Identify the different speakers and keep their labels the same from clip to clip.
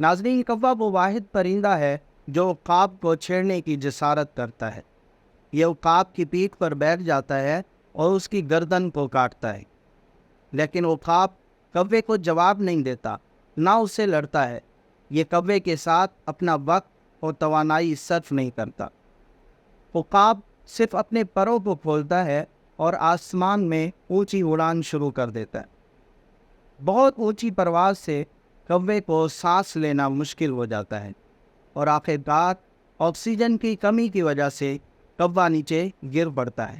Speaker 1: ناظرین، کوا وہ واحد پرندہ ہے جو عقاب کو چھیڑنے کی جسارت کرتا ہے۔ یہ عقاب کی پیٹھ پر بیٹھ جاتا ہے اور اس کی گردن کو کاٹتا ہے، لیکن عقاب کوے کو جواب نہیں دیتا، نہ اسے لڑتا ہے۔ یہ کوے کے ساتھ اپنا وقت اور توانائی صرف نہیں کرتا۔ عقاب صرف اپنے پروں کو کھولتا ہے اور آسمان میں اونچی اڑان شروع کر دیتا ہے۔ بہت اونچی پرواز سے کوے کو سانس لینا مشکل ہو جاتا ہے اور آخرکار آکسیجن کی کمی کی وجہ سے کوا نیچے گر پڑتا ہے۔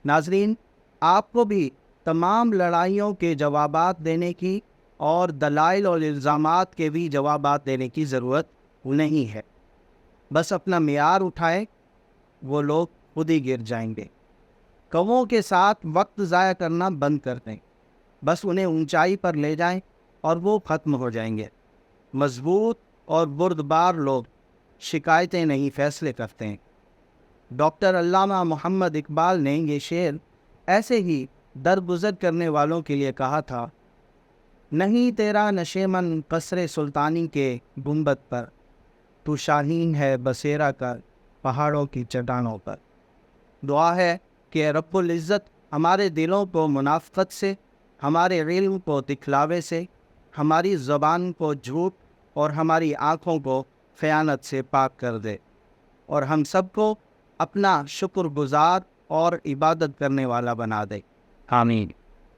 Speaker 1: ناظرین، آپ کو بھی تمام لڑائیوں کے جوابات دینے کی اور دلائل اور الزامات کے بھی جوابات دینے کی ضرورت نہیں ہے۔ بس اپنا معیار اٹھائیں، وہ لوگ خود ہی گر جائیں گے۔ کووں کے ساتھ وقت ضائع کرنا بند کر دیں، بس انہیں اونچائی پر لے جائیں اور وہ ختم ہو جائیں گے۔ مضبوط اور بردبار لوگ شکایتیں نہیں، فیصلے کرتے ہیں۔ ڈاکٹر علامہ محمد اقبال نے یہ شعر ایسے ہی درگزر کرنے والوں کے لیے کہا تھا: نہیں تیرا نشیمن قصر سلطانی کے گنبد پر، تو شاہین ہے بسیرا کر پہاڑوں کی چٹانوں پر۔ دعا ہے کہ رب العزت ہمارے دلوں کو منافقت سے، ہمارے علم کو دکھلاوے سے، ہماری زبان کو جھوٹ اور ہماری آنکھوں کو خیانت سے پاک کر دے، اور ہم سب کو اپنا شکر گزار اور عبادت کرنے والا بنا دے۔ آمین۔